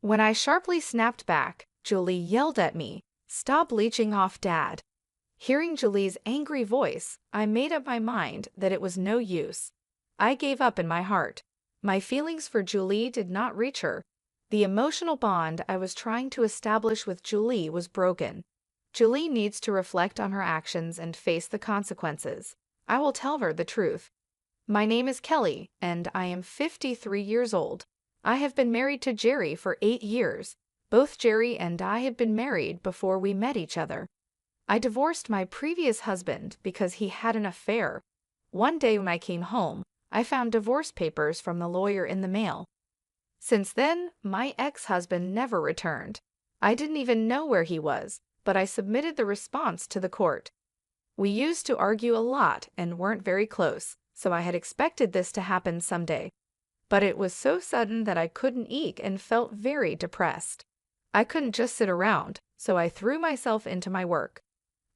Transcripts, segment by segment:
When I sharply snapped back, Julie yelled at me, "Stop leeching off Dad." Hearing Julie's angry voice, I made up my mind that it was no use. I gave up in my heart. My feelings for Julie did not reach her. The emotional bond I was trying to establish with Julie was broken. Julie needs to reflect on her actions and face the consequences. I will tell her the truth. My name is Kelly, and I am 53 years old. I have been married to Jerry for 8 years. Both Jerry and I had been married before we met each other. I divorced my previous husband because he had an affair. One day when I came home, I found divorce papers from the lawyer in the mail. Since then, my ex-husband never returned. I didn't even know where he was, but I submitted the response to the court. We used to argue a lot and weren't very close, so I had expected this to happen someday. But it was so sudden that I couldn't eat and felt very depressed. I couldn't just sit around, so I threw myself into my work.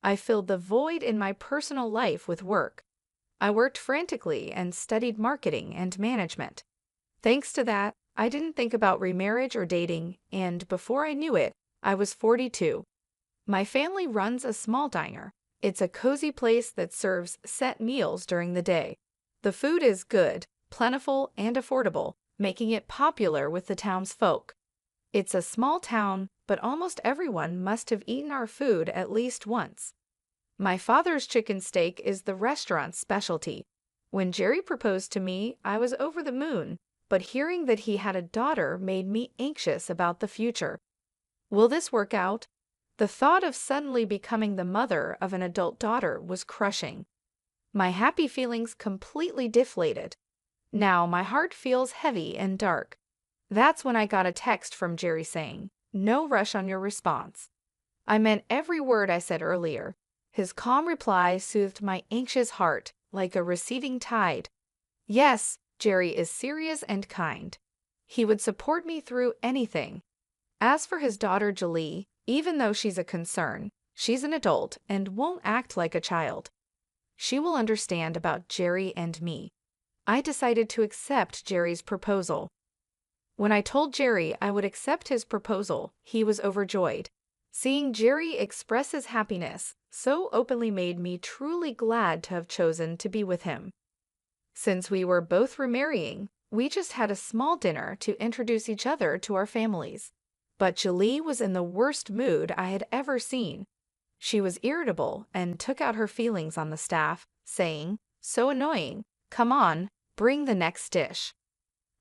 I filled the void in my personal life with work. I worked frantically and studied marketing and management. Thanks to that, I didn't think about remarriage or dating, and before I knew it, I was 42. My family runs a small diner. It's a cozy place that serves set meals during the day. The food is good, plentiful, and affordable, making it popular with the townsfolk. It's a small town, but almost everyone must have eaten our food at least once. My father's chicken steak is the restaurant's specialty. When Jerry proposed to me, I was over the moon, but hearing that he had a daughter made me anxious about the future. Will this work out? The thought of suddenly becoming the mother of an adult daughter was crushing. My happy feelings completely deflated. Now my heart feels heavy and dark. That's when I got a text from Jerry saying, "No rush on your response." I meant every word I said earlier. His calm reply soothed my anxious heart like a receding tide. Yes, Jerry is serious and kind. He would support me through anything. As for his daughter Julie, even though she's a concern, she's an adult and won't act like a child. She will understand about Jerry and me. I decided to accept Jerry's proposal. When I told Jerry I would accept his proposal, he was overjoyed. Seeing Jerry express his happiness so openly made me truly glad to have chosen to be with him. Since we were both remarrying, we just had a small dinner to introduce each other to our families. But Julie was in the worst mood I had ever seen. She was irritable and took out her feelings on the staff, saying, "So annoying, come on, bring the next dish."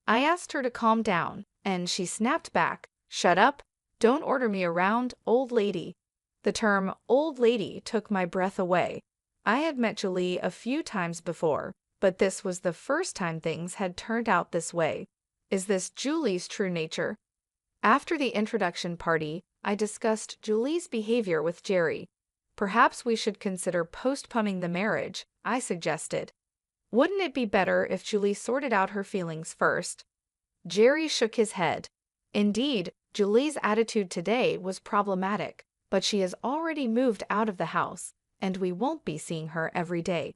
I asked her to calm down, and she snapped back, "Shut up, don't order me around, old lady." The term old lady took my breath away. I had met Julie a few times before, but this was the first time things had turned out this way. Is this Julie's true nature? After the introduction party, I discussed Julie's behavior with Jerry. Perhaps we should consider postponing the marriage, I suggested. Wouldn't it be better if Julie sorted out her feelings first? Jerry shook his head. Indeed, Julie's attitude today was problematic, but she has already moved out of the house, and we won't be seeing her every day.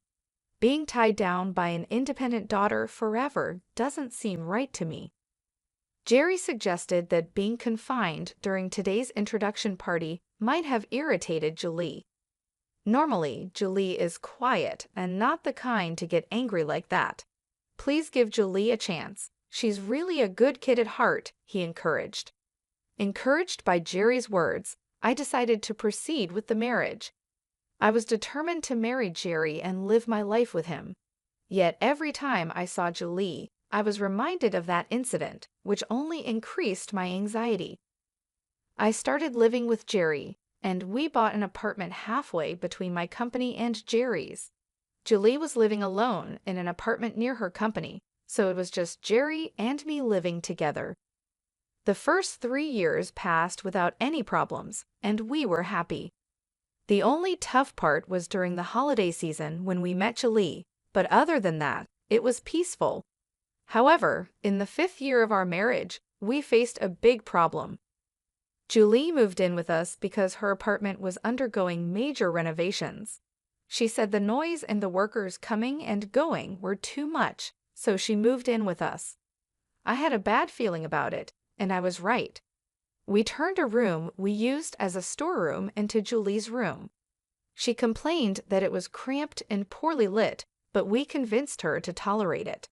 Being tied down by an independent daughter forever doesn't seem right to me. Jerry suggested that being confined during today's introduction party might have irritated Julie. Normally, Julie is quiet and not the kind to get angry like that. Please give Julie a chance. She's really a good kid at heart, he encouraged. Encouraged by Jerry's words, I decided to proceed with the marriage. I was determined to marry Jerry and live my life with him. Yet every time I saw Julie, I was reminded of that incident, which only increased my anxiety. I started living with Jerry, and we bought an apartment halfway between my company and Jerry's. Julie was living alone in an apartment near her company, so it was just Jerry and me living together. The first 3 years passed without any problems, and we were happy. The only tough part was during the holiday season when we met Julie, but other than that, it was peaceful. However, in the 5th year of our marriage, we faced a big problem. Julie moved in with us because her apartment was undergoing major renovations. She said the noise and the workers coming and going were too much, so she moved in with us. I had a bad feeling about it, and I was right. We turned a room we used as a storeroom into Julie's room. She complained that it was cramped and poorly lit, but we convinced her to tolerate it.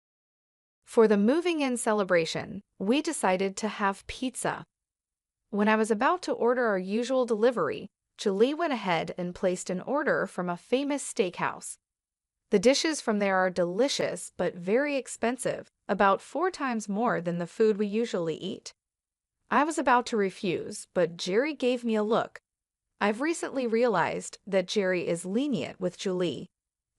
For the moving-in celebration, we decided to have pizza. When I was about to order our usual delivery, Julie went ahead and placed an order from a famous steakhouse. The dishes from there are delicious but very expensive, about 4 times more than the food we usually eat. I was about to refuse, but Jerry gave me a look. I've recently realized that Jerry is lenient with Julie.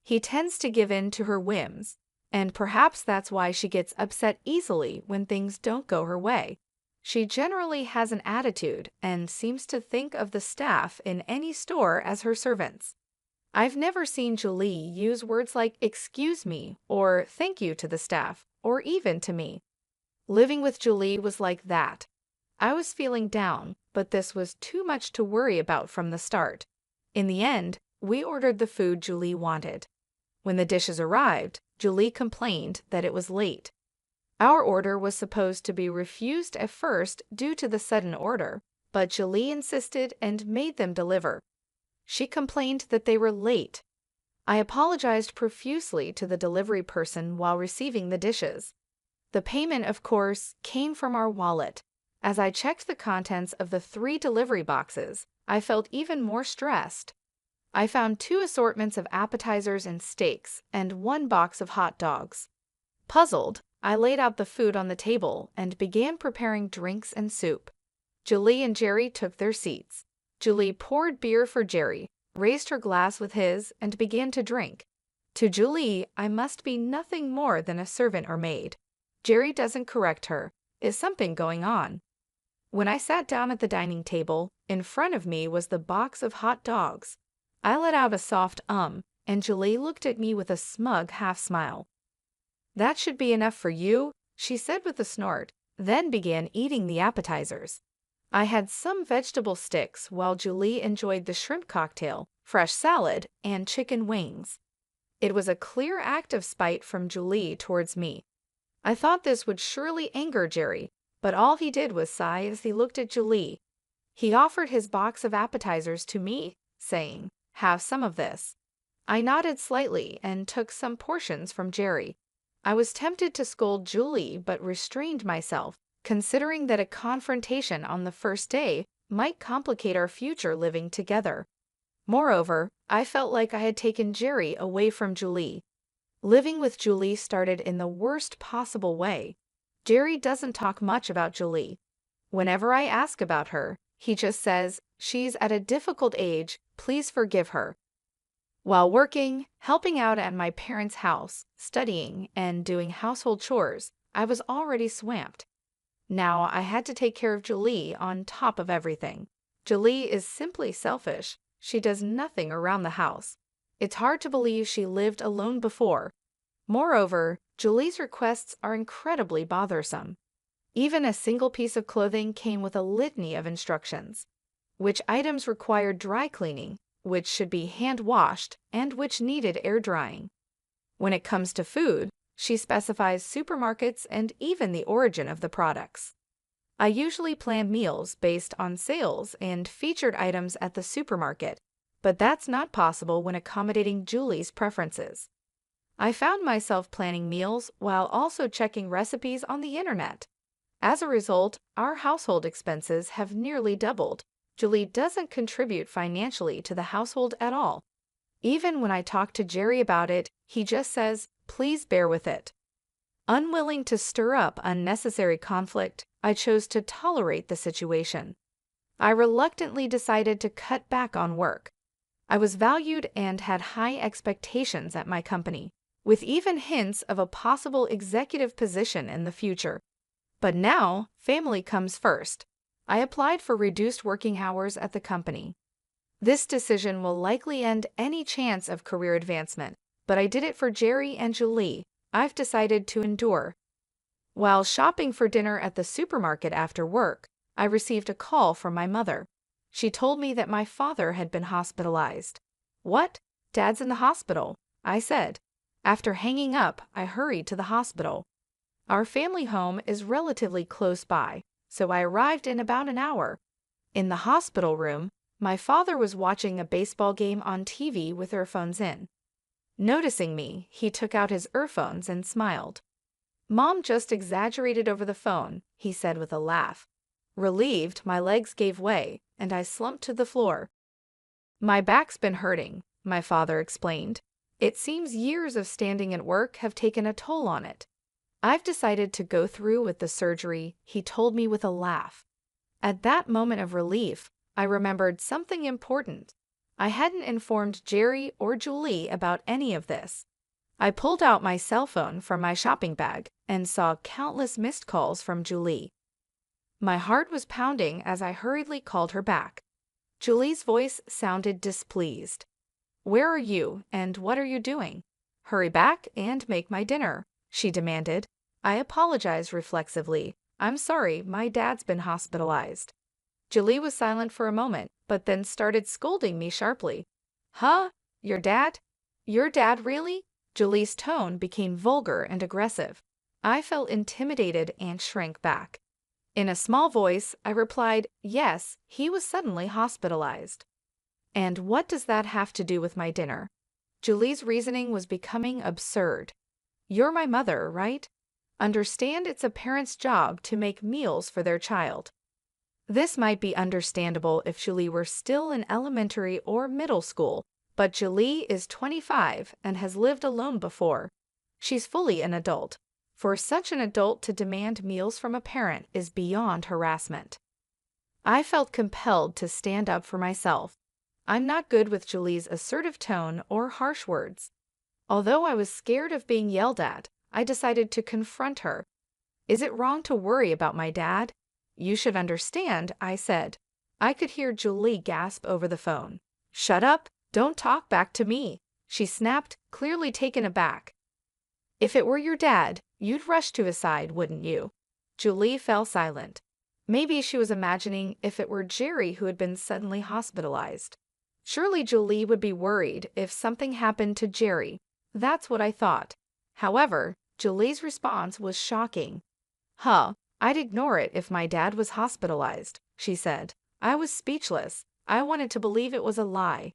He tends to give in to her whims, and perhaps that's why she gets upset easily when things don't go her way. She generally has an attitude and seems to think of the staff in any store as her servants. I've never seen Julie use words like "excuse me" or "thank you" to the staff, or even to me. Living with Julie was like that. I was feeling down, but this was too much to worry about from the start. In the end, we ordered the food Julie wanted. When the dishes arrived, Julie complained that it was late. Our order was supposed to be refused at first due to the sudden order, but Julie insisted and made them deliver. She complained that they were late. I apologized profusely to the delivery person while receiving the dishes. The payment, of course, came from our wallet. As I checked the contents of the 3 delivery boxes, I felt even more stressed. I found 2 assortments of appetizers and steaks and 1 box of hot dogs. Puzzled, I laid out the food on the table and began preparing drinks and soup. Julie and Jerry took their seats. Julie poured beer for Jerry, raised her glass with his, and began to drink. To Julie, I must be nothing more than a servant or maid. Jerry doesn't correct her. Is something going on? When I sat down at the dining table, in front of me was the box of hot dogs. I let out a soft and Julie looked at me with a smug half-smile. "That should be enough for you," she said with a snort, then began eating the appetizers. I had some vegetable sticks while Julie enjoyed the shrimp cocktail, fresh salad, and chicken wings. It was a clear act of spite from Julie towards me. I thought this would surely anger Jerry, but all he did was sigh as he looked at Julie. He offered his box of appetizers to me, saying, "Have some of this." I nodded slightly and took some portions from Jerry. I was tempted to scold Julie but restrained myself, considering that a confrontation on the first day might complicate our future living together. Moreover, I felt like I had taken Jerry away from Julie. Living with Julie started in the worst possible way. Jerry doesn't talk much about Julie. Whenever I ask about her, he just says, "She's at a difficult age, please forgive her." While working, helping out at my parents' house, studying, and doing household chores, I was already swamped. Now I had to take care of Julie on top of everything. Julie is simply selfish. She does nothing around the house. It's hard to believe she lived alone before. Moreover, Julie's requests are incredibly bothersome. Even a single piece of clothing came with a litany of instructions. Which items required dry cleaning, which should be hand-washed, and which needed air drying. When it comes to food, she specifies supermarkets and even the origin of the products. I usually plan meals based on sales and featured items at the supermarket, but that's not possible when accommodating Julie's preferences. I found myself planning meals while also checking recipes on the internet. As a result, our household expenses have nearly doubled. Julie doesn't contribute financially to the household at all. Even when I talk to Jerry about it, he just says, "Please bear with it." Unwilling to stir up unnecessary conflict, I chose to tolerate the situation. I reluctantly decided to cut back on work. I was valued and had high expectations at my company, with even hints of a possible executive position in the future. But now, family comes first. I applied for reduced working hours at the company. This decision will likely end any chance of career advancement, but I did it for Jerry and Julie. I've decided to endure. While shopping for dinner at the supermarket after work, I received a call from my mother. She told me that my father had been hospitalized. "What? Dad's in the hospital," I said. After hanging up, I hurried to the hospital. Our family home is relatively close by, so I arrived in about an hour. In the hospital room, my father was watching a baseball game on TV with earphones in. Noticing me, he took out his earphones and smiled. "Mom just exaggerated over the phone," he said with a laugh. Relieved, my legs gave way, and I slumped to the floor. "My back's been hurting," my father explained. "It seems years of standing at work have taken a toll on it. I've decided to go through with the surgery," he told me with a laugh. At that moment of relief, I remembered something important. I hadn't informed Jerry or Julie about any of this. I pulled out my cell phone from my shopping bag and saw countless missed calls from Julie. My heart was pounding as I hurriedly called her back. Julie's voice sounded displeased. "Where are you, and what are you doing? Hurry back and make my dinner," she demanded. I apologized reflexively. "I'm sorry, my dad's been hospitalized." Julie was silent for a moment, but then started scolding me sharply. "Huh? Your dad? Your dad really?" Julie's tone became vulgar and aggressive. I felt intimidated and shrank back. In a small voice, I replied, "Yes, he was suddenly hospitalized." "And what does that have to do with my dinner?" Julie's reasoning was becoming absurd. "You're my mother, right? Understand it's a parent's job to make meals for their child." This might be understandable if Julie were still in elementary or middle school, but Julie is 25 and has lived alone before. She's fully an adult. For such an adult to demand meals from a parent is beyond harassment. I felt compelled to stand up for myself. I'm not good with Julie's assertive tone or harsh words. Although I was scared of being yelled at, I decided to confront her. "Is it wrong to worry about my dad?" "You should understand," I said. I could hear Julie gasp over the phone. "Shut up! Don't talk back to me!" she snapped, clearly taken aback. "If it were your dad, you'd rush to his side, wouldn't you?" Julie fell silent. Maybe she was imagining if it were Jerry who had been suddenly hospitalized. Surely Julie would be worried if something happened to Jerry. That's what I thought. However, Julie's response was shocking. "Huh, I'd ignore it if my dad was hospitalized," she said. I was speechless. I wanted to believe it was a lie.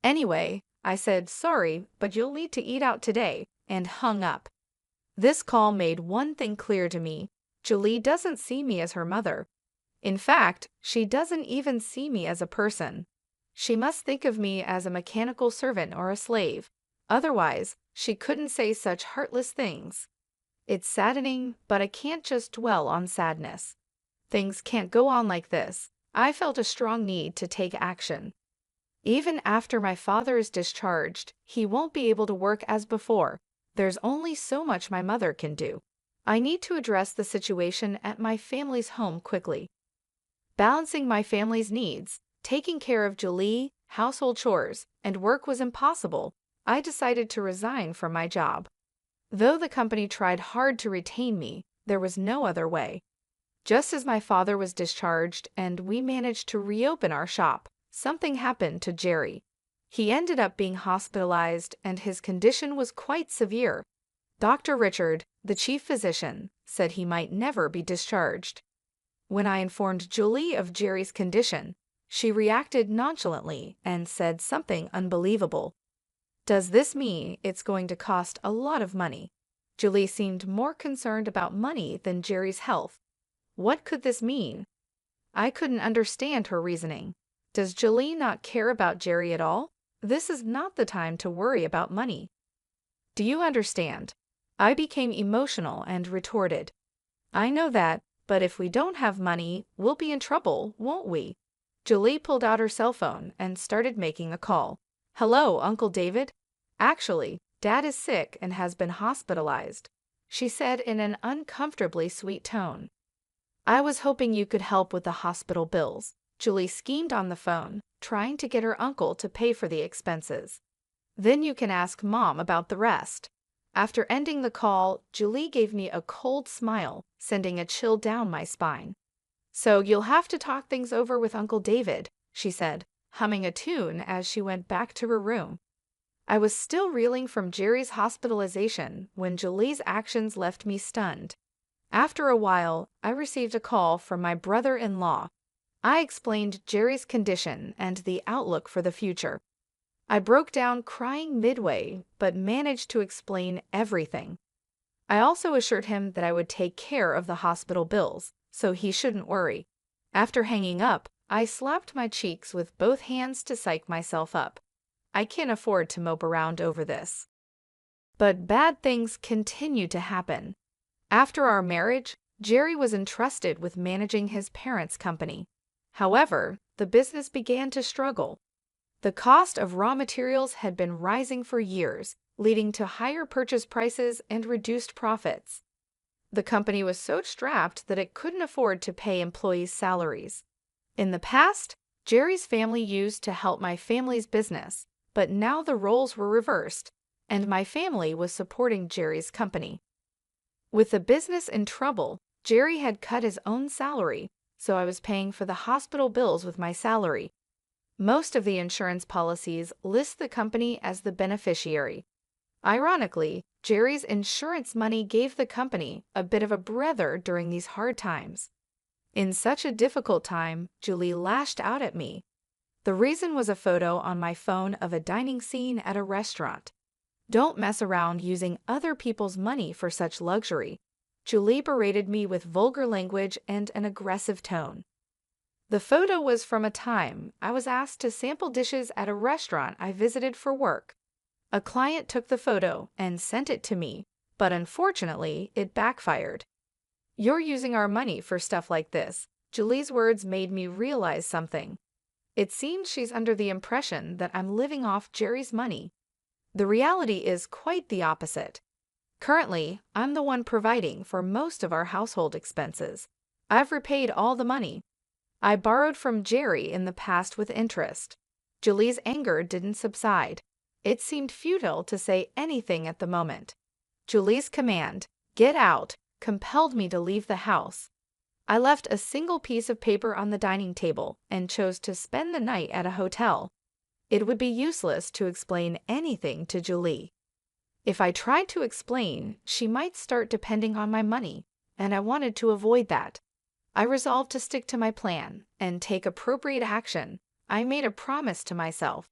"Anyway," I said, "sorry, but you'll need to eat out today," and hung up. This call made one thing clear to me. Julie doesn't see me as her mother. In fact, she doesn't even see me as a person. She must think of me as a mechanical servant or a slave. Otherwise, she couldn't say such heartless things. It's saddening, but I can't just dwell on sadness. Things can't go on like this. I felt a strong need to take action. Even after my father is discharged, he won't be able to work as before. There's only so much my mother can do. I need to address the situation at my family's home quickly. Balancing my family's needs, taking care of Julie, household chores, and work was impossible. I decided to resign from my job. Though the company tried hard to retain me, there was no other way. Just as my father was discharged and we managed to reopen our shop, something happened to Jerry. He ended up being hospitalized and his condition was quite severe. Dr. Richard, the chief physician, said he might never be discharged. When I informed Julie of Jerry's condition, she reacted nonchalantly and said something unbelievable. "Does this mean it's going to cost a lot of money?" Julie seemed more concerned about money than Jerry's health. What could this mean? I couldn't understand her reasoning. Does Julie not care about Jerry at all? This is not the time to worry about money. "Do you understand?" I became emotional and retorted. "I know that, but if we don't have money, we'll be in trouble, won't we?" Julie pulled out her cell phone and started making a call. "Hello, Uncle David. Actually, Dad is sick and has been hospitalized," she said in an uncomfortably sweet tone. "I was hoping you could help with the hospital bills." Julie schemed on the phone, trying to get her uncle to pay for the expenses. "Then you can ask Mom about the rest." After ending the call, Julie gave me a cold smile, sending a chill down my spine. "So you'll have to talk things over with Uncle David," she said, humming a tune as she went back to her room. I was still reeling from Jerry's hospitalization when Julie's actions left me stunned. After a while, I received a call from my brother-in-law. I explained Jerry's condition and the outlook for the future. I broke down crying midway, but managed to explain everything. I also assured him that I would take care of the hospital bills, so he shouldn't worry. After hanging up, I slapped my cheeks with both hands to psych myself up. I can't afford to mope around over this. But bad things continued to happen. After our marriage, Jerry was entrusted with managing his parents' company. However, the business began to struggle. The cost of raw materials had been rising for years, leading to higher purchase prices and reduced profits. The company was so strapped that it couldn't afford to pay employees' salaries. In the past, Jerry's family used to help my family's business, but now the roles were reversed, and my family was supporting Jerry's company. With the business in trouble, Jerry had cut his own salary, so I was paying for the hospital bills with my salary. Most of the insurance policies list the company as the beneficiary. Ironically, Jerry's insurance money gave the company a bit of a breather during these hard times. In such a difficult time, Julie lashed out at me. The reason was a photo on my phone of a dining scene at a restaurant. Don't mess around using other people's money for such luxury. Julie berated me with vulgar language and an aggressive tone. The photo was from a time I was asked to sample dishes at a restaurant I visited for work. A client took the photo and sent it to me, but unfortunately, it backfired. "You're using our money for stuff like this." Julie's words made me realize something. It seems she's under the impression that I'm living off Jerry's money. The reality is quite the opposite. Currently, I'm the one providing for most of our household expenses. I've repaid all the money. I borrowed from Jerry in the past with interest. Julie's anger didn't subside. It seemed futile to say anything at the moment. Julie's command, "Get out," compelled me to leave the house. I left a single piece of paper on the dining table and chose to spend the night at a hotel. It would be useless to explain anything to Julie. If I tried to explain, she might start depending on my money, and I wanted to avoid that. I resolved to stick to my plan and take appropriate action. I made a promise to myself.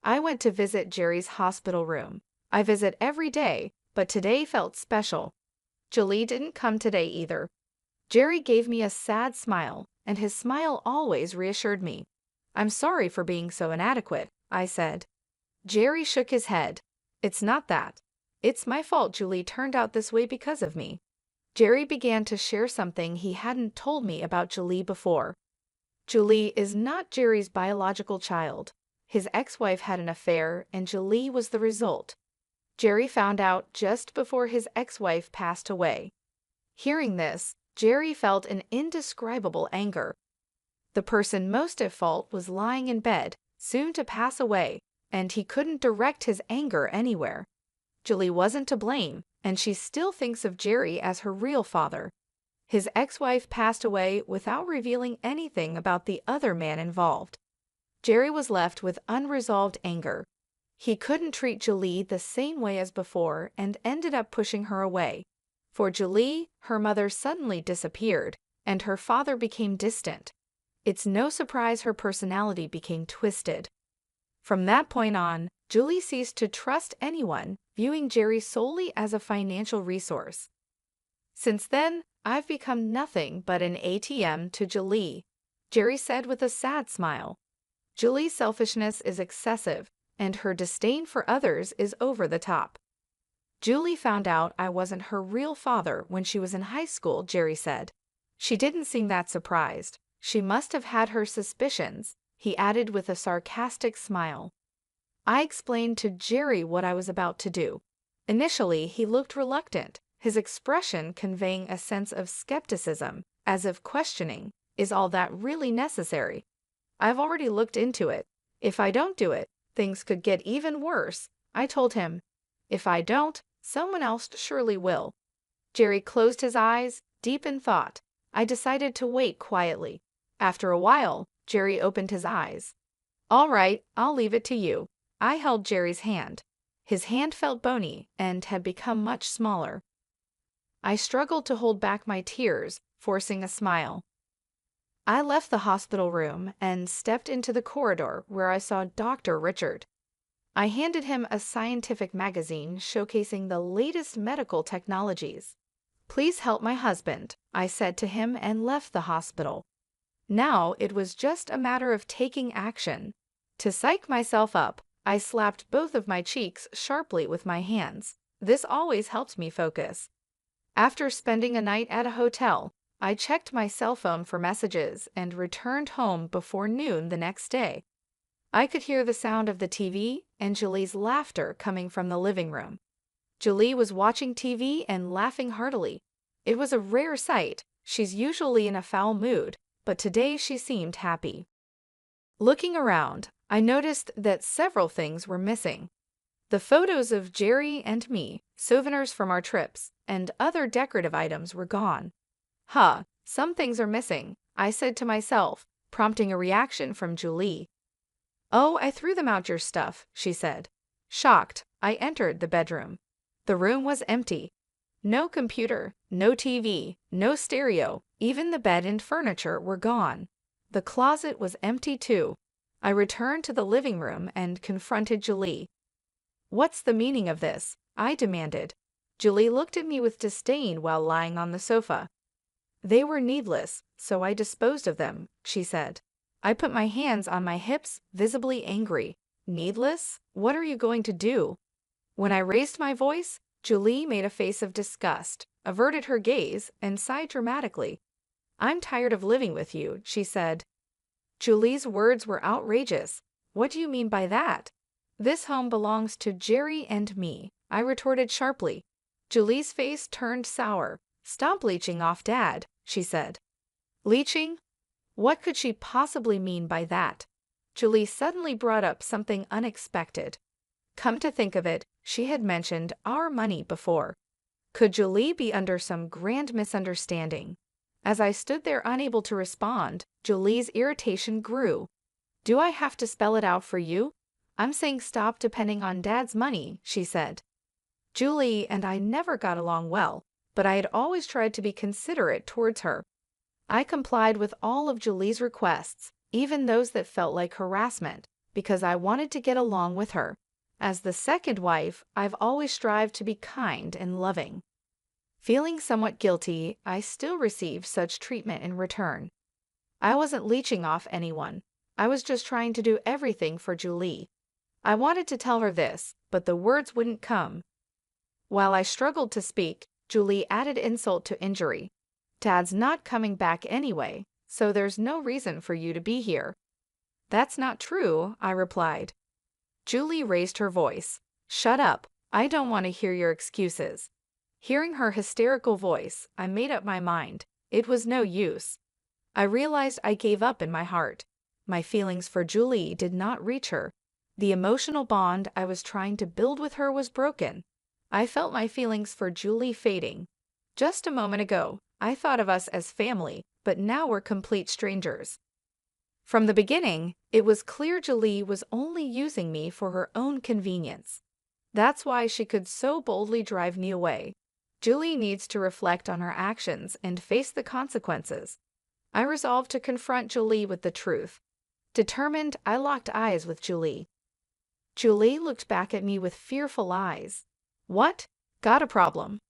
I went to visit Jerry's hospital room. I visit every day, but today felt special. Julie didn't come today either. Jerry gave me a sad smile, and his smile always reassured me. "I'm sorry for being so inadequate," I said. Jerry shook his head. "It's not that. It's my fault Julie turned out this way because of me." Jerry began to share something he hadn't told me about Julie before. Julie is not Jerry's biological child. His ex-wife had an affair, and Julie was the result. Jerry found out just before his ex-wife passed away. Hearing this, Jerry felt an indescribable anger. The person most at fault was lying in bed, soon to pass away, and he couldn't direct his anger anywhere. Julie wasn't to blame, and she still thinks of Jerry as her real father. His ex-wife passed away without revealing anything about the other man involved. Jerry was left with unresolved anger. He couldn't treat Julie the same way as before and ended up pushing her away. For Julie, her mother suddenly disappeared, and her father became distant. It's no surprise her personality became twisted. From that point on, Julie ceased to trust anyone, viewing Jerry solely as a financial resource. Since then, I've become nothing but an ATM to Julie, Jerry said with a sad smile. Julie's selfishness is excessive, and her disdain for others is over the top. Julie found out I wasn't her real father when she was in high school, Jerry said. She didn't seem that surprised. She must have had her suspicions, he added with a sarcastic smile. I explained to Jerry what I was about to do. Initially, he looked reluctant, his expression conveying a sense of skepticism, as if questioning, "Is all that really necessary? I've already looked into it. If I don't do it, things could get even worse," I told him. "If I don't, someone else surely will." Jerry closed his eyes, deep in thought. I decided to wait quietly. After a while, Jerry opened his eyes. "All right, I'll leave it to you." I held Jerry's hand. His hand felt bony and had become much smaller. I struggled to hold back my tears, forcing a smile. I left the hospital room and stepped into the corridor where I saw Dr. Richard. I handed him a scientific magazine showcasing the latest medical technologies. "Please help my husband," I said to him and left the hospital. Now it was just a matter of taking action. To psych myself up, I slapped both of my cheeks sharply with my hands. This always helped me focus. After spending a night at a hotel, I checked my cell phone for messages and returned home before noon the next day. I could hear the sound of the TV and Julie's laughter coming from the living room. Julie was watching TV and laughing heartily. It was a rare sight. She's usually in a foul mood, but today she seemed happy. Looking around, I noticed that several things were missing. The photos of Jerry and me, souvenirs from our trips, and other decorative items were gone. Some things are missing, I said to myself, prompting a reaction from Julie. "Oh, I threw them out your stuff," she said. Shocked, I entered the bedroom. The room was empty. No computer, no TV, no stereo, even the bed and furniture were gone. The closet was empty too. I returned to the living room and confronted Julie. "What's the meaning of this?" I demanded. Julie looked at me with disdain while lying on the sofa. "They were needless, so I disposed of them," she said. I put my hands on my hips, visibly angry. "Needless? What are you going to do?" When I raised my voice, Julie made a face of disgust, averted her gaze, and sighed dramatically. "I'm tired of living with you," she said. Julie's words were outrageous. "What do you mean by that?" "This home belongs to Jerry and me," I retorted sharply. Julie's face turned sour. "Stop leeching off Dad," she said. "Leeching? What could she possibly mean by that?" Julie suddenly brought up something unexpected. Come to think of it, she had mentioned our money before. Could Julie be under some grand misunderstanding? As I stood there unable to respond, Julie's irritation grew. "Do I have to spell it out for you? I'm saying stop depending on Dad's money," she said. Julie and I never got along well, but I had always tried to be considerate towards her. I complied with all of Julie's requests, even those that felt like harassment, because I wanted to get along with her. As the second wife, I've always strived to be kind and loving. Feeling somewhat guilty, I still received such treatment in return. I wasn't leeching off anyone. I was just trying to do everything for Julie. I wanted to tell her this, but the words wouldn't come. While I struggled to speak, Julie added insult to injury. "Dad's not coming back anyway, so there's no reason for you to be here." "That's not true," I replied. Julie raised her voice. "Shut up. I don't want to hear your excuses." Hearing her hysterical voice, I made up my mind. It was no use. I realized I gave up in my heart. My feelings for Julie did not reach her. The emotional bond I was trying to build with her was broken. I felt my feelings for Julie fading. Just a moment ago, I thought of us as family, but now we're complete strangers. From the beginning, it was clear Julie was only using me for her own convenience. That's why she could so boldly drive me away. Julie needs to reflect on her actions and face the consequences. I resolved to confront Julie with the truth. Determined, I locked eyes with Julie. Julie looked back at me with fearful eyes. "What? Got a problem?"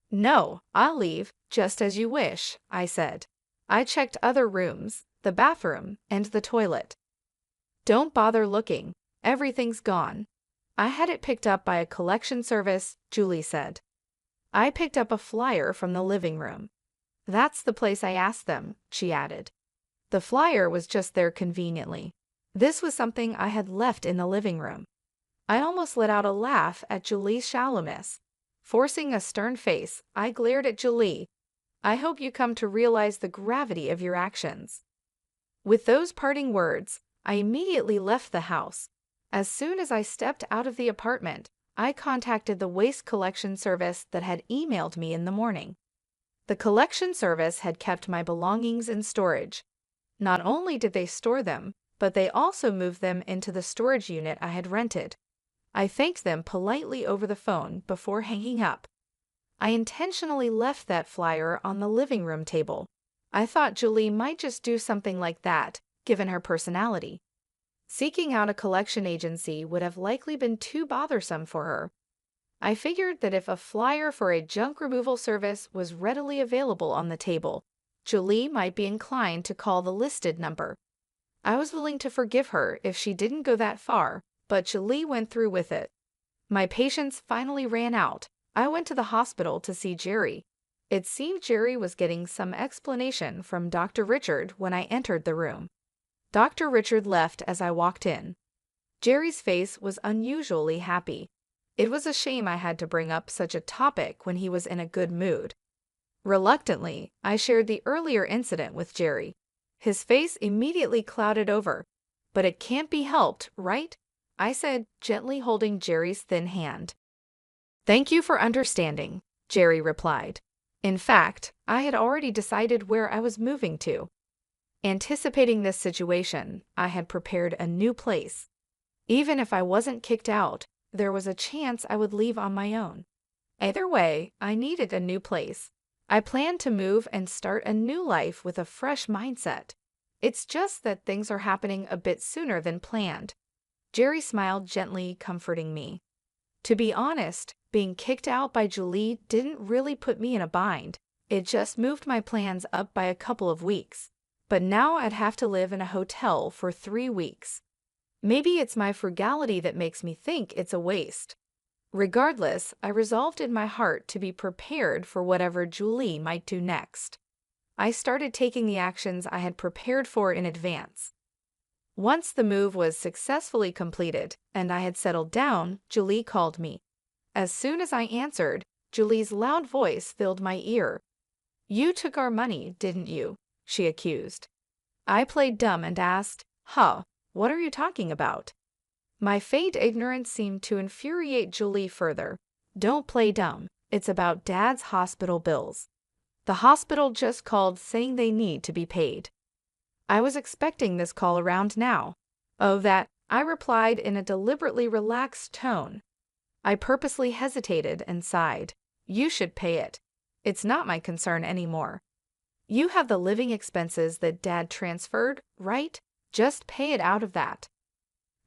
"No, I'll leave, just as you wish," I said. I checked other rooms, the bathroom, and the toilet. "Don't bother looking. Everything's gone." "I had it picked up by a collection service," Julie said. I picked up a flyer from the living room. "That's the place I asked them," she added. The flyer was just there conveniently. This was something I had left in the living room. I almost let out a laugh at Julie's shallowness. Forcing a stern face, I glared at Julie. "I hope you come to realize the gravity of your actions." With those parting words, I immediately left the house. As soon as I stepped out of the apartment, I contacted the waste collection service that had emailed me in the morning. The collection service had kept my belongings in storage. Not only did they store them, but they also moved them into the storage unit I had rented. I thanked them politely over the phone before hanging up. I intentionally left that flyer on the living room table. I thought Julie might just do something like that, given her personality. Seeking out a collection agency would have likely been too bothersome for her. I figured that if a flyer for a junk removal service was readily available on the table, Julie might be inclined to call the listed number. I was willing to forgive her if she didn't go that far, but Julie went through with it. My patience finally ran out. I went to the hospital to see Jerry. It seemed Jerry was getting some explanation from Dr. Richard when I entered the room. Dr. Richard left as I walked in. Jerry's face was unusually happy. It was a shame I had to bring up such a topic when he was in a good mood. Reluctantly, I shared the earlier incident with Jerry. His face immediately clouded over. "But it can't be helped, right?" I said, gently holding Jerry's thin hand. "Thank you for understanding," Jerry replied. In fact, I had already decided where I was moving to. Anticipating this situation, I had prepared a new place. Even if I wasn't kicked out, there was a chance I would leave on my own. Either way, I needed a new place. I planned to move and start a new life with a fresh mindset. It's just that things are happening a bit sooner than planned. Jerry smiled gently, comforting me. To be honest, being kicked out by Julie didn't really put me in a bind. It just moved my plans up by a couple of weeks. But now I'd have to live in a hotel for 3 weeks. Maybe it's my frugality that makes me think it's a waste. Regardless, I resolved in my heart to be prepared for whatever Julie might do next. I started taking the actions I had prepared for in advance. Once the move was successfully completed and I had settled down, Julie called me. As soon as I answered, Julie's loud voice filled my ear. "You took our money, didn't you?" she accused. I played dumb and asked, what are you talking about?" My feigned ignorance seemed to infuriate Julie further. "Don't play dumb. It's about Dad's hospital bills. The hospital just called saying they need to be paid." I was expecting this call around now. "Oh, that," I replied in a deliberately relaxed tone. I purposely hesitated and sighed. "You should pay it. It's not my concern anymore. You have the living expenses that Dad transferred, right? Just pay it out of that."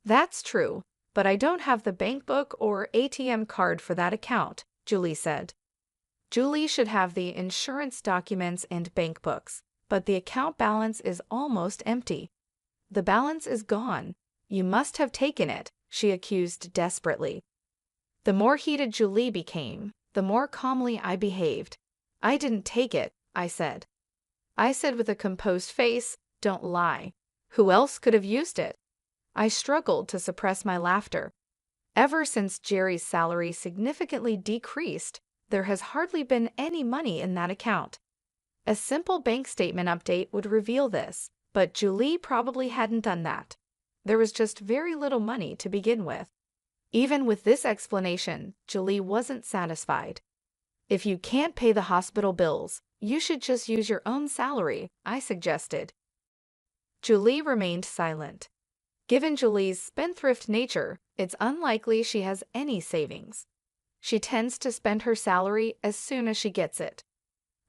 "That's true, but I don't have the bank book or ATM card for that account," Julie said. Julie should have the insurance documents and bank books, but the account balance is almost empty. "The balance is gone. You must have taken it," she accused desperately. The more heated Julie became, the more calmly I behaved. "I didn't take it," I said. I said with a composed face, "Don't lie. Who else could have used it?" I struggled to suppress my laughter. Ever since Jerry's salary significantly decreased, there has hardly been any money in that account. A simple bank statement update would reveal this, but Julie probably hadn't done that. There was just very little money to begin with. Even with this explanation, Julie wasn't satisfied. "If you can't pay the hospital bills, you should just use your own salary," I suggested. Julie remained silent. Given Julie's spendthrift nature, it's unlikely she has any savings. She tends to spend her salary as soon as she gets it.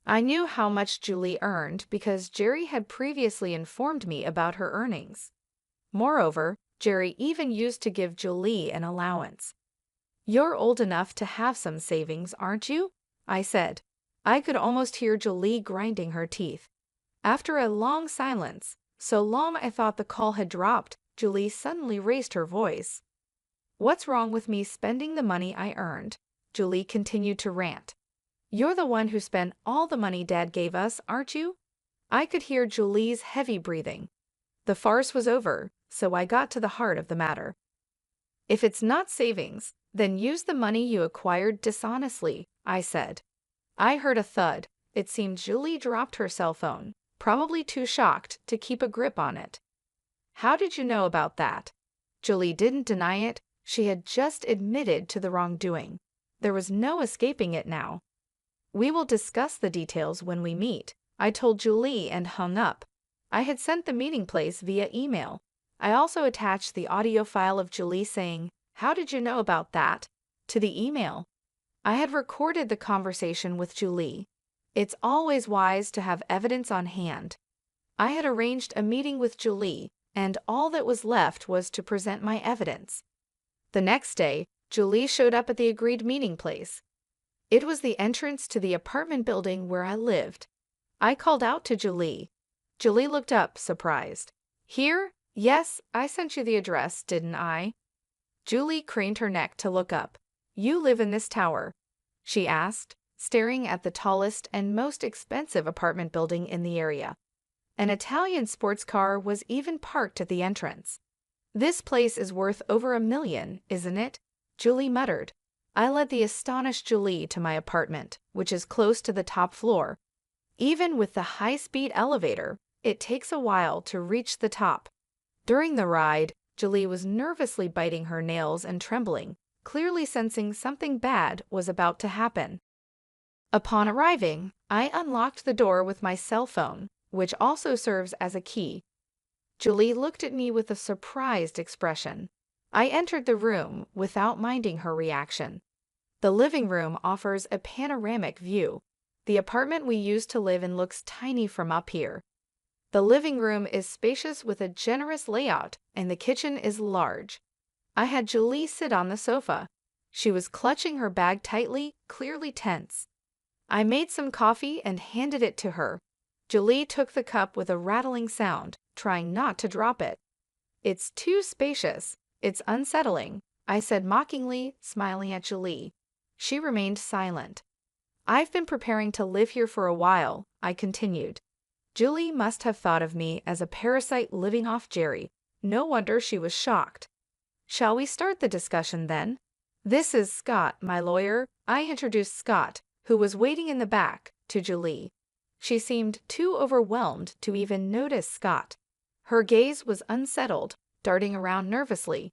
I knew how much Julie earned because Jerry had previously informed me about her earnings. Moreover, Jerry even used to give Julie an allowance. "You're old enough to have some savings, aren't you?" I said. I could almost hear Julie grinding her teeth. After a long silence, so long I thought the call had dropped, Julie suddenly raised her voice. "What's wrong with me spending the money I earned?" Julie continued to rant. "You're the one who spent all the money Dad gave us, aren't you?" I could hear Julie's heavy breathing. The farce was over, so I got to the heart of the matter. "If it's not savings, then use the money you acquired dishonestly," I said. I heard a thud. It seemed Julie dropped her cell phone, probably too shocked to keep a grip on it. "How did you know about that?" Julie didn't deny it. She had just admitted to the wrongdoing. There was no escaping it now. "We will discuss the details when we meet," I told Julie and hung up. I had sent the meeting place via email. I also attached the audio file of Julie saying, "How did you know about that?" to the email. I had recorded the conversation with Julie. It's always wise to have evidence on hand. I had arranged a meeting with Julie, and all that was left was to present my evidence. The next day, Julie showed up at the agreed meeting place. It was the entrance to the apartment building where I lived. I called out to Julie. Julie looked up, surprised. Here? Yes, I sent you the address, didn't I? Julie craned her neck to look up. You live in this tower? She asked, staring at the tallest and most expensive apartment building in the area. An Italian sports car was even parked at the entrance. This place is worth over $1 million, isn't it? Julie muttered. I led the astonished Julie to my apartment, which is close to the top floor. Even with the high-speed elevator, it takes a while to reach the top. During the ride, Julie was nervously biting her nails and trembling, clearly sensing something bad was about to happen. Upon arriving, I unlocked the door with my cell phone, which also serves as a key. Julie looked at me with a surprised expression. I entered the room without minding her reaction. The living room offers a panoramic view. The apartment we used to live in looks tiny from up here. The living room is spacious with a generous layout, and the kitchen is large. I had Julie sit on the sofa. She was clutching her bag tightly, clearly tense. I made some coffee and handed it to her. Julie took the cup with a rattling sound, trying not to drop it. It's too spacious. It's unsettling, I said mockingly, smiling at Julie. She remained silent. I've been preparing to live here for a while, I continued. Julie must have thought of me as a parasite living off Jerry. No wonder she was shocked. Shall we start the discussion then? This is Scott, my lawyer. I introduced Scott, who was waiting in the back, to Julie. She seemed too overwhelmed to even notice Scott. Her gaze was unsettled, darting around nervously.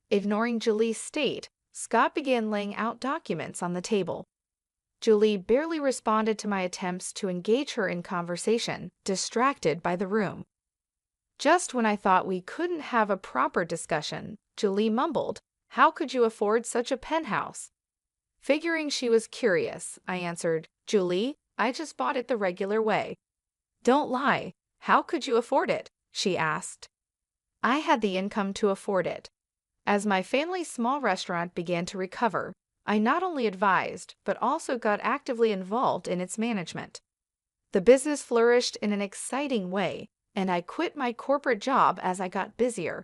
Ignoring Julie's state, Scott began laying out documents on the table. Julie barely responded to my attempts to engage her in conversation, distracted by the room. Just when I thought we couldn't have a proper discussion, Julie mumbled, How could you afford such a penthouse? Figuring she was curious, I answered, Julie, I just bought it the regular way. Don't lie. How could you afford it? She asked. I had the income to afford it. As my family's small restaurant began to recover, I not only advised, but also got actively involved in its management. The business flourished in an exciting way, and I quit my corporate job as I got busier.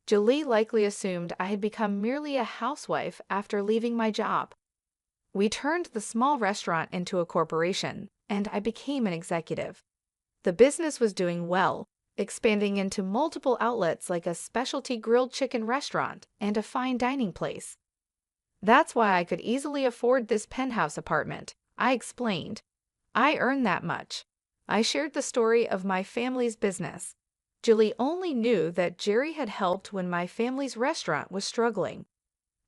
Julie likely assumed I had become merely a housewife after leaving my job. We turned the small restaurant into a corporation, and I became an executive. The business was doing well, expanding into multiple outlets like a specialty grilled chicken restaurant and a fine dining place. That's why I could easily afford this penthouse apartment, I explained. I earned that much. I shared the story of my family's business. Julie only knew that Jerry had helped when my family's restaurant was struggling.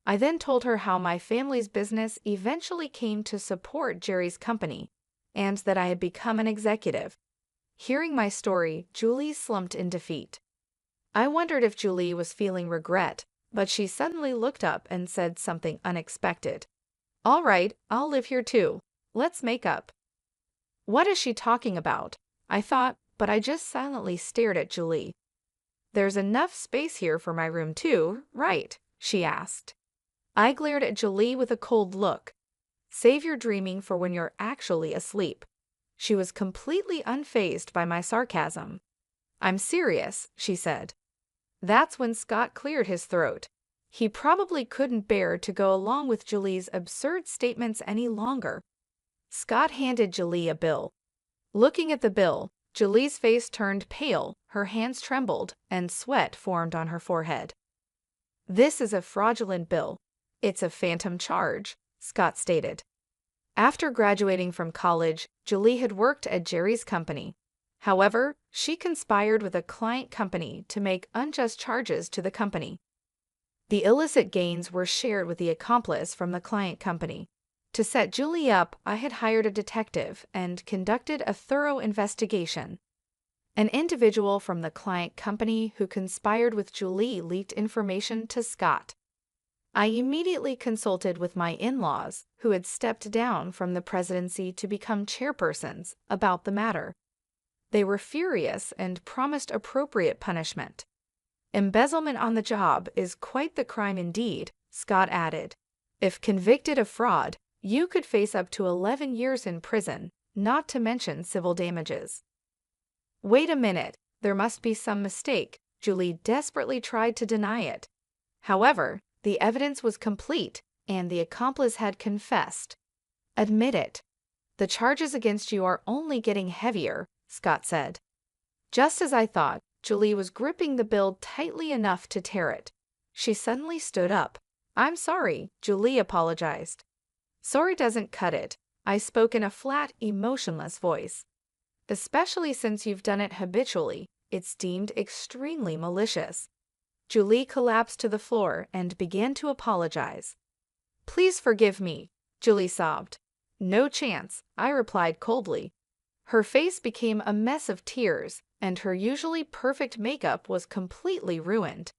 I then told her how my family's business eventually came to support Jerry's company, and that I had become an executive. Hearing my story, Julie slumped in defeat. I wondered if Julie was feeling regret, but she suddenly looked up and said something unexpected. All right, I'll live here too. Let's make up. What is she talking about? I thought, but I just silently stared at Julie. There's enough space here for my room too, right? She asked. I glared at Julie with a cold look. Save your dreaming for when you're actually asleep. She was completely unfazed by my sarcasm. I'm serious, she said. That's when Scott cleared his throat. He probably couldn't bear to go along with Julie's absurd statements any longer. Scott handed Julie a bill. Looking at the bill, Julie's face turned pale, her hands trembled, and sweat formed on her forehead. This is a fraudulent bill. It's a phantom charge, Scott stated. After graduating from college, Julie had worked at Jerry's company. However, she conspired with a client company to make unjust charges to the company. The illicit gains were shared with the accomplice from the client company. To set Julie up, I had hired a detective and conducted a thorough investigation. An individual from the client company who conspired with Julie leaked information to Scott. I immediately consulted with my in-laws, who had stepped down from the presidency to become chairpersons, about the matter. They were furious and promised appropriate punishment. Embezzlement on the job is quite the crime indeed, Scott added. If convicted of fraud, you could face up to 11 years in prison, not to mention civil damages. Wait a minute, there must be some mistake. Julie desperately tried to deny it. However, the evidence was complete, and the accomplice had confessed. Admit it. The charges against you are only getting heavier, Scott said. Just as I thought, Julie was gripping the bill tightly enough to tear it. She suddenly stood up. I'm sorry, Julie apologized. Sorry doesn't cut it, I spoke in a flat, emotionless voice. Especially since you've done it habitually, it's deemed extremely malicious. Julie collapsed to the floor and began to apologize. Please forgive me, Julie sobbed. No chance, I replied coldly. Her face became a mess of tears, and her usually perfect makeup was completely ruined.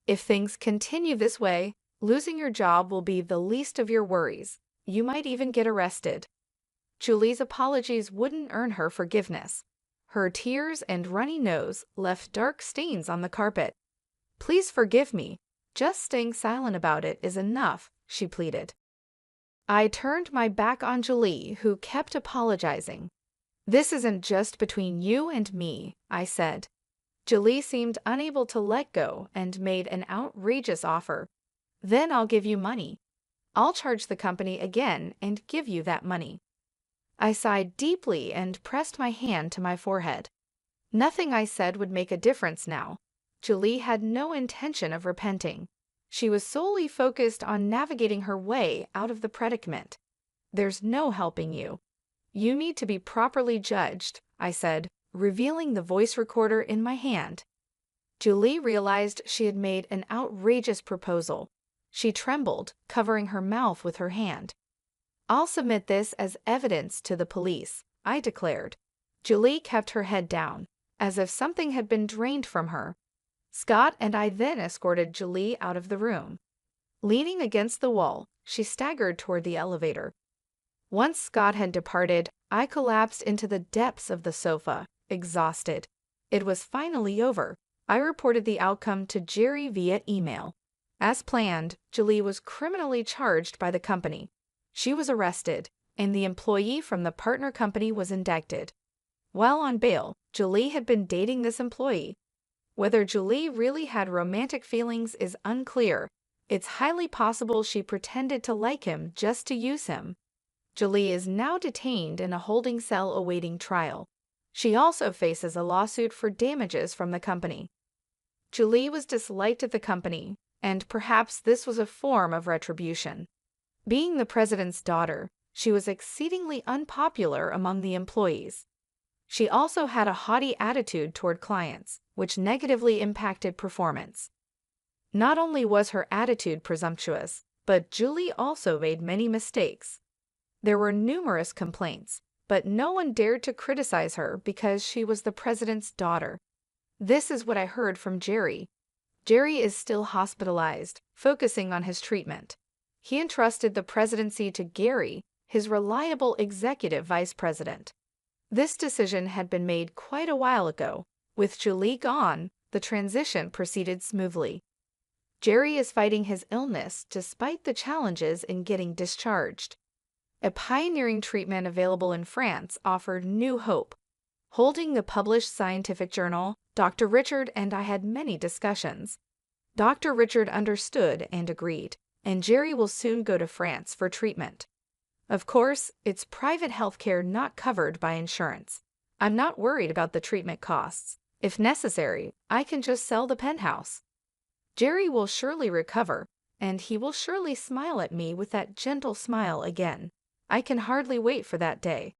If things continue this way, losing your job will be the least of your worries. You might even get arrested. Julie's apologies wouldn't earn her forgiveness. Her tears and runny nose left dark stains on the carpet. Please forgive me. Just staying silent about it is enough, she pleaded. I turned my back on Julie, who kept apologizing. This isn't just between you and me, I said. Julie seemed unable to let go and made an outrageous offer. Then I'll give you money. I'll charge the company again and give you that money. I sighed deeply and pressed my hand to my forehead. Nothing I said would make a difference now. Julie had no intention of repenting. She was solely focused on navigating her way out of the predicament. There's no helping you. You need to be properly judged, I said, revealing the voice recorder in my hand. Julie realized she had made an outrageous proposal. She trembled, covering her mouth with her hand. I'll submit this as evidence to the police, I declared. Julie kept her head down, as if something had been drained from her. Scott and I then escorted Julie out of the room. Leaning against the wall, she staggered toward the elevator. Once Scott had departed, I collapsed into the depths of the sofa, exhausted. It was finally over. I reported the outcome to Jerry via email. As planned, Julie was criminally charged by the company. She was arrested, and the employee from the partner company was indicted. While on bail, Julie had been dating this employee. Whether Julie really had romantic feelings is unclear. It's highly possible she pretended to like him just to use him. Julie is now detained in a holding cell awaiting trial. She also faces a lawsuit for damages from the company. Julie was disliked at the company, and perhaps this was a form of retribution. Being the president's daughter, she was exceedingly unpopular among the employees. She also had a haughty attitude toward clients, which negatively impacted performance. Not only was her attitude presumptuous, but Julie also made many mistakes. There were numerous complaints, but no one dared to criticize her because she was the president's daughter. This is what I heard from Jerry. Jerry is still hospitalized, focusing on his treatment. He entrusted the presidency to Gary, his reliable executive vice president. This decision had been made quite a while ago. With Julie gone, the transition proceeded smoothly. Jerry is fighting his illness despite the challenges in getting discharged. A pioneering treatment available in France offered new hope. Holding the published scientific journal, Dr. Richard and I had many discussions. Dr. Richard understood and agreed, and Jerry will soon go to France for treatment. Of course, it's private healthcare not covered by insurance. I'm not worried about the treatment costs. If necessary, I can just sell the penthouse. Jerry will surely recover, and he will surely smile at me with that gentle smile again. I can hardly wait for that day.